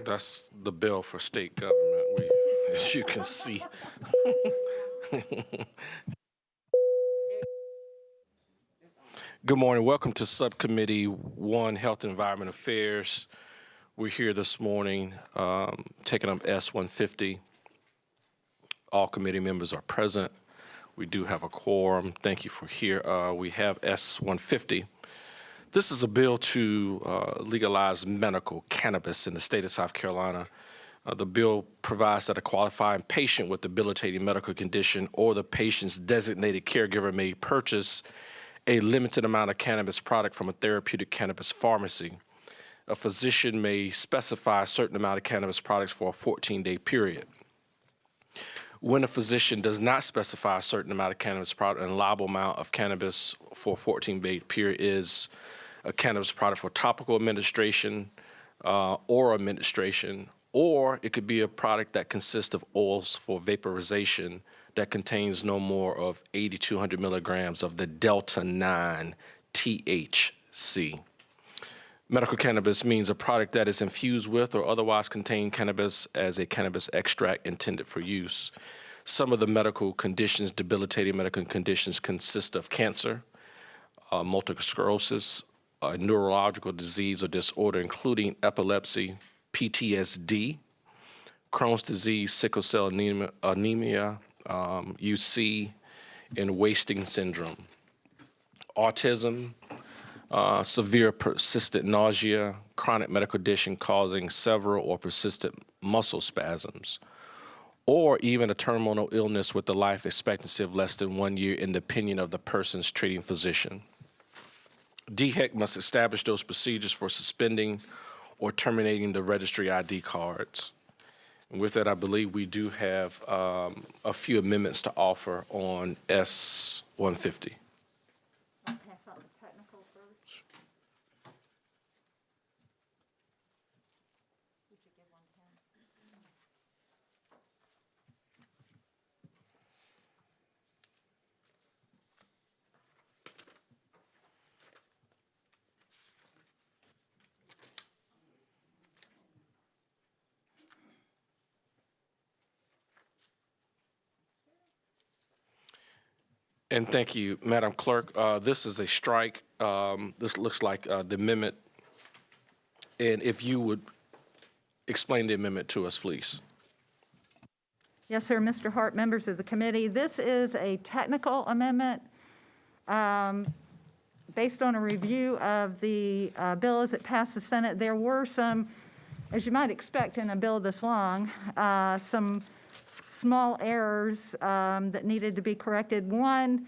That's the bill for state government, as you can see. Good morning. Welcome to Subcommittee 1, Health and Environment Affairs. We're here this morning taking up S150. All committee members are present. We do have a quorum. Thank you for here. We have S150. This is a bill to legalize medical cannabis in the state of South Carolina. The bill provides that a qualifying patient with debilitating medical condition or the patient's designated caregiver may purchase a limited amount of cannabis product from a therapeutic cannabis pharmacy. A physician may specify a certain amount of cannabis products for a 14-day period. When a physician does not specify a certain amount of cannabis product, an allowable amount of cannabis for a 14-day period is a cannabis product for topical administration, oral administration, or it could be a product that consists of oils for vaporization that contains no more of 8,200 milligrams of the Delta-9 THC. Medical cannabis means a product that is infused with or otherwise contain cannabis as a cannabis extract intended for use. Some of the debilitating medical conditions consist of cancer, multiple sclerosis, a neurological disease or disorder, including epilepsy, PTSD, Crohn's disease, sickle cell anemia, UC, and wasting syndrome, autism, severe persistent nausea, chronic medical condition causing several or persistent muscle spasms, or even a terminal illness with a life expectancy of less than 1 year in the opinion of the person's treating physician. DHEC must establish those procedures for suspending or terminating the registry ID cards. And with that, I believe we do have a few amendments to offer on S150. I'll pass out the technical first. We should give one to him. And thank you, Madam Clerk. This is a strike. This looks like the amendment. And if you would explain the amendment to us, please. Yes, sir, Mr. Hart, members of the committee. This is a technical amendment based on a review of the bill as it passed the Senate. There were some, as you might expect in a bill this long, some small errors that needed to be corrected. One,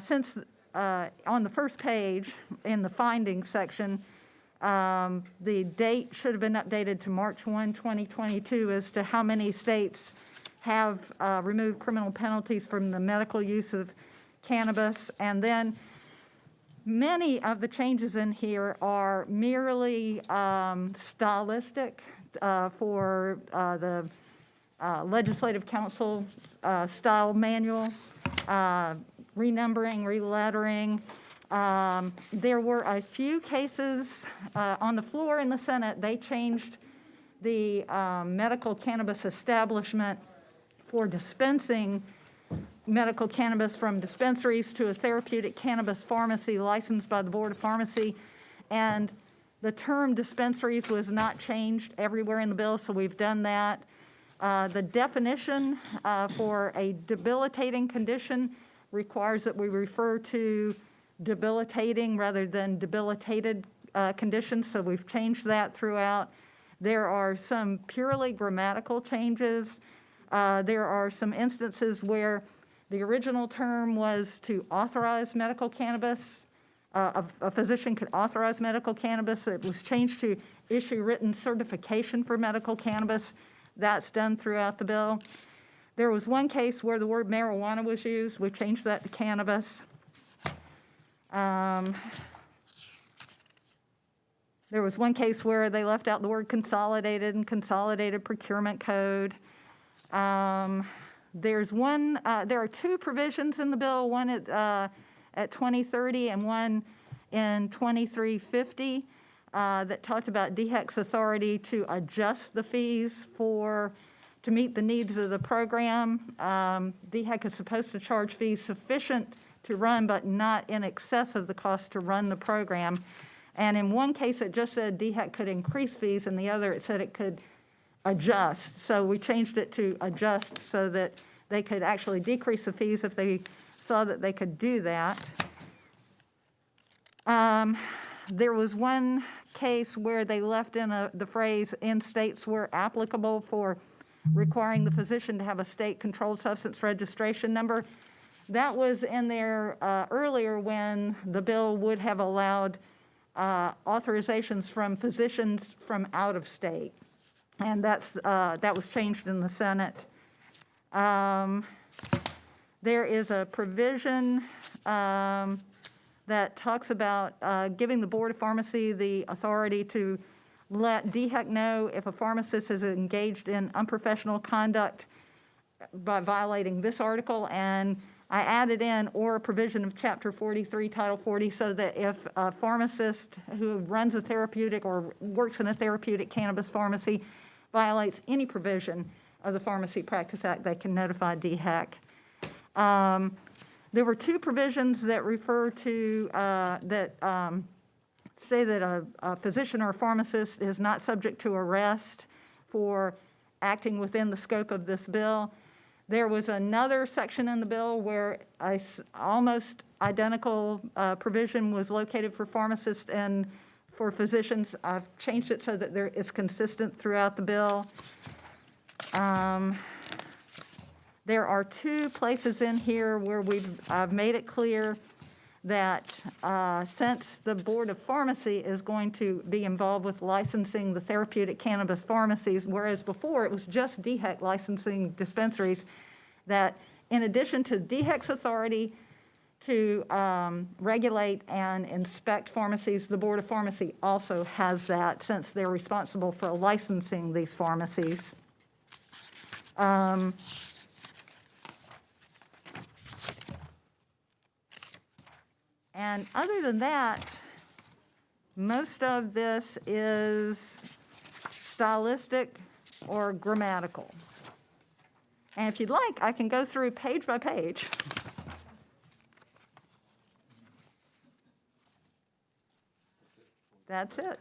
since on the first page in the findings section, the date should have been updated to March 1, 2022 as to how many states have removed criminal penalties from the medical use of cannabis. And then many of the changes in here are merely stylistic for the Legislative Council style manual, renumbering, relettering. There were a few cases on the floor in the Senate. They changed the medical cannabis establishment for dispensing medical cannabis from dispensaries to a therapeutic cannabis pharmacy licensed by the Board of Pharmacy. And the term dispensaries was not changed everywhere in the bill, so we've done that. The definition for a debilitating condition requires that we refer to debilitating rather than debilitated conditions, so we've changed that throughout. There are some purely grammatical changes. There are some instances where the original term was to authorize medical cannabis. A physician could authorize medical cannabis. It was changed to issue written certification for medical cannabis. That's done throughout the bill. There was one case where the word marijuana was used. We changed that to cannabis. There was one case where they left out the word consolidated and consolidated procurement code. There are two provisions in the bill, one at 2030 and one in 2350. that talked about DHEC's authority to adjust the fees to meet the needs of the program. DHEC is supposed to charge fees sufficient to run, but not in excess of the cost to run the program. And in one case, it just said DHEC could increase fees, and the other, it said it could adjust. So we changed it to adjust so that they could actually decrease the fees if they saw that they could do that. There was one case where they left in the phrase "in states where applicable" for requiring the physician to have a state controlled substance registration number. That was in there earlier when the bill would have allowed authorizations from physicians from out of state. And that was changed in the Senate. There is a provision that talks about giving the Board of Pharmacy the authority to let DHEC know if a pharmacist is engaged in unprofessional conduct by violating this article. And I added in or a provision of Chapter 43, Title 40, so that if a pharmacist who runs a therapeutic or works in a therapeutic cannabis pharmacy violates any provision of the Pharmacy Practice Act, they can notify DHEC. There were two provisions that refer to, say that a physician or a pharmacist is not subject to arrest for acting within the scope of this bill. There was another section in the bill where a almost identical provision was located for pharmacists and for physicians. I've changed it so that it's consistent throughout the bill. There are two places in here where I've made it clear that since the Board of Pharmacy is going to be involved with licensing the therapeutic cannabis pharmacies, whereas before it was just DHEC licensing dispensaries, that in addition to DHEC's authority to regulate and inspect pharmacies, the Board of Pharmacy also has that since they're responsible for licensing these pharmacies. And other than that, most of this is stylistic or grammatical. And if you'd like, I can go through page by page. That's it.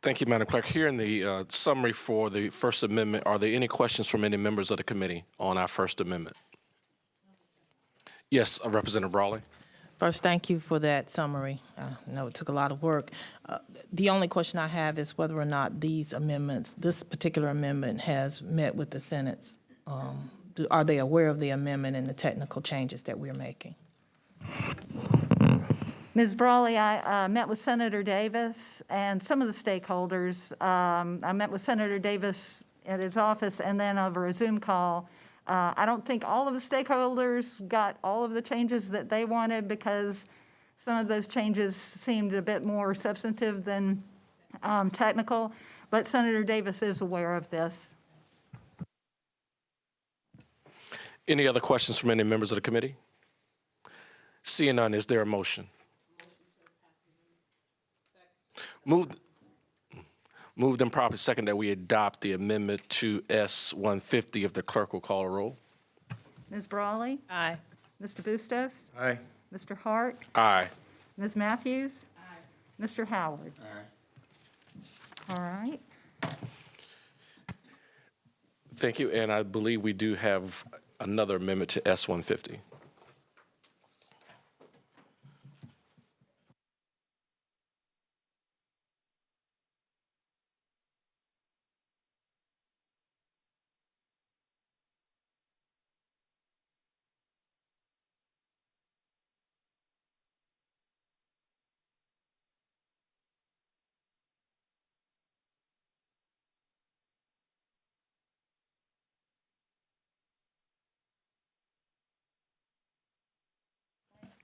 Thank you, Madam Clerk. Here in the summary for the First Amendment, are there any questions from any members of the committee on our First Amendment? Yes, Representative Brawley. First, thank you for that summary. I know it took a lot of work. The only question I have is whether or not these amendments, this particular amendment has met with the Senate's, are they aware of the amendment and the technical changes that we're making? Ms. Brawley, I met with Senator Davis and some of the stakeholders. I met with Senator Davis at his office and then over a Zoom call. I don't think all of the stakeholders got all of the changes that they wanted because some of those changes seemed a bit more substantive than technical, but Senator Davis is aware of this. Any other questions from any members of the committee? Seeing none, is there a motion? Moved and properly second that we adopt the amendment to S150. If the clerk will call a roll. Ms. Brawley? Aye. Mr. Bustos? Aye. Mr. Hart? Aye. Ms. Matthews? Aye. Mr. Howard? Aye. All right. Thank you, and I believe we do have another amendment to S150.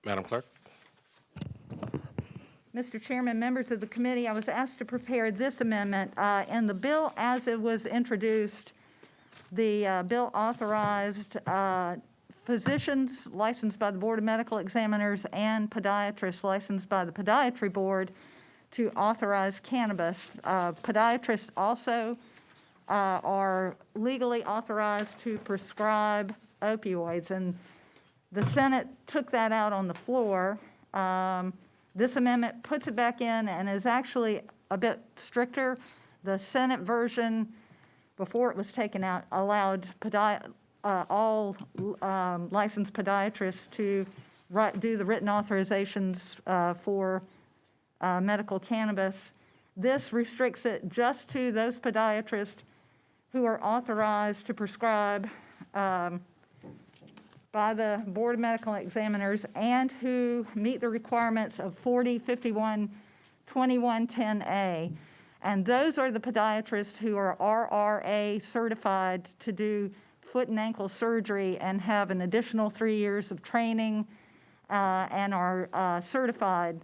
Madam Clerk. Mr. Chairman, members of the committee, I was asked to prepare this amendment. In the bill as it was introduced, the bill authorized physicians licensed by the Board of Medical Examiners and podiatrists licensed by the Podiatry Board to authorize cannabis. Podiatrists also are legally authorized to prescribe opioids, and the Senate took that out on the floor. This amendment puts it back in and is actually a bit stricter. The Senate version, before it was taken out, allowed all licensed podiatrists to do the written authorizations for medical cannabis. This restricts it just to those podiatrists who are authorized to prescribe by the Board of Medical Examiners and who meet the requirements of 40, 51, 2110A. And those are the podiatrists who are RRA certified to do foot and ankle surgery and have an additional 3 years of training and are certified.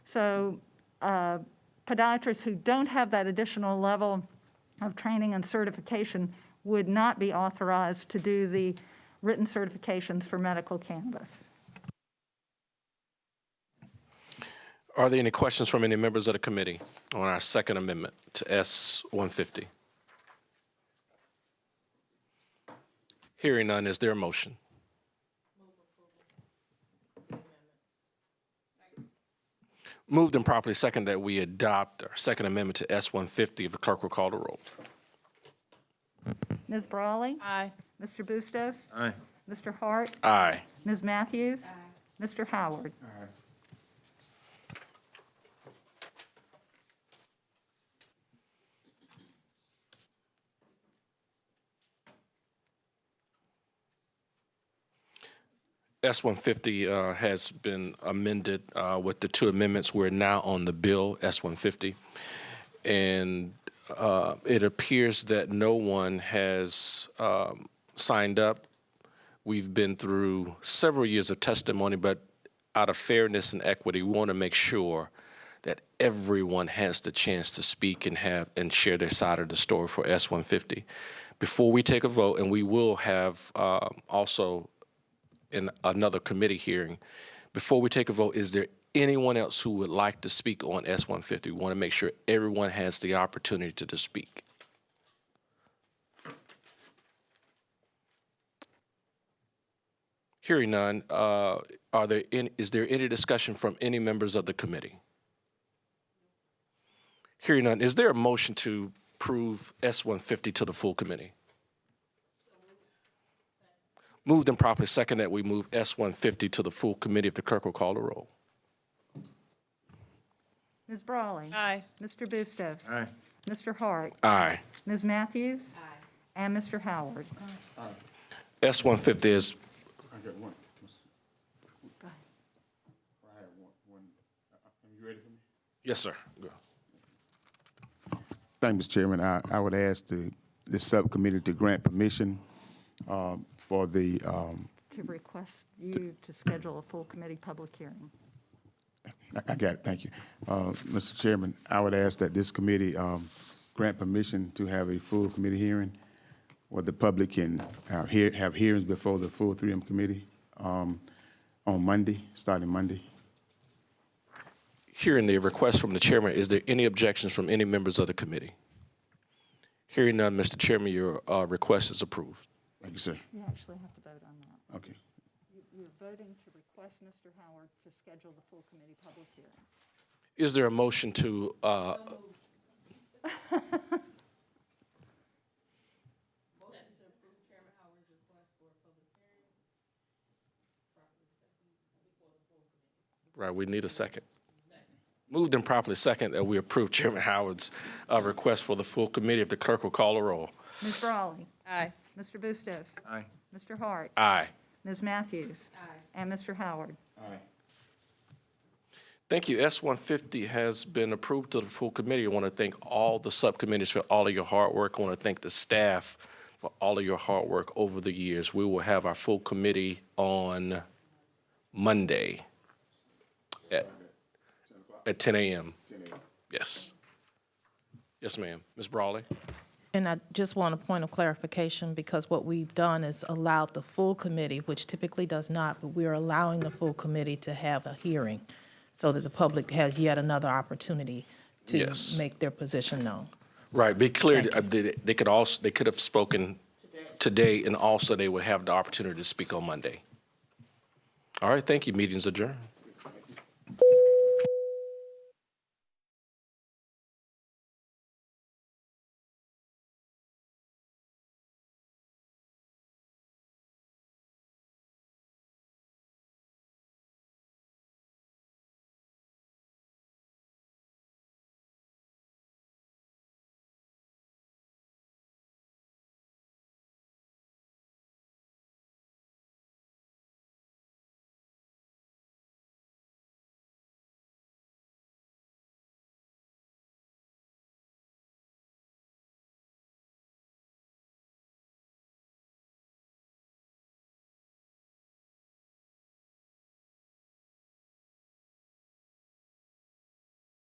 So podiatrists who don't have that additional level of training and certification would not be authorized to do the written certifications for medical cannabis. Are there any questions from any members of the committee on our second amendment to S150? Hearing none, is there a motion? Moved and properly second that we adopt our second amendment to S150. If the clerk will call the roll. Ms. Brawley? Aye. Mr. Bustos? Aye. Mr. Hart? Aye. Ms. Matthews? Mr. Howard? S150 has been amended with the two amendments. We're now on the bill, S150. And it appears that no one has signed up. We've been through several years of testimony, but out of fairness and equity, we want to make sure that everyone has the chance to speak and share their side of the story for S150. Before we take a vote, and we will have also in another committee hearing, before we take a vote, is there anyone else who would like to speak on S150? We want to make sure everyone has the opportunity to speak. Hearing none, is there any discussion from any members of the committee? Hearing none, is there a motion to approve S150 to the full committee? Moved and properly second that we move S150 to the full committee. If the clerk will call the roll. Ms. Brawley? Aye. Mr. Bustos? Aye. Mr. Hart? Aye. Ms. Matthews? And Mr. Howard? S150 is, I got one. Go ahead. I have one. Are you ready for me? yes, sir. Go. Thank you, Mr. Chairman. I would ask the subcommittee to grant permission for the, To request you to schedule a full committee public hearing. I got it, thank you. Mr. Chairman, I would ask that this committee grant permission to have a full committee hearing where the public can have hearings before the full 3M committee on Monday, starting Monday. Hearing the request from the chairman, is there any objections from any members of the committee? Hearing none, Mr. Chairman, your request is approved. Thank you, sir. You actually have to vote on that. Okay. You're voting to request Mr. Howard to schedule the full committee public hearing. Is there a motion to, right, we need a second. Moved and properly second that we approve Chairman Howard's request for the full committee. If the clerk will call a roll. Ms. Brawley? Aye. Mr. Bustos? Aye. Mr. Hart? Aye. Ms. Matthews? And Mr. Howard? Aye. Thank you. S150 has been approved to the full committee. I want to thank all the subcommittees for all of your hard work. I want to thank the staff for all of your hard work over the years. We will have our full committee on Monday at 10 a.m. Yes. Yes, ma'am. Ms. Brawley? And I just want a point of clarification, because what we've done is allowed the full committee, which typically does not, but we are allowing the full committee to have a hearing so that the public has yet another opportunity to Yes. make their position known. Right, be clear, Thank they could have spoken today, and also they would have the opportunity to speak on Monday. All right, thank you. Meeting's adjourned.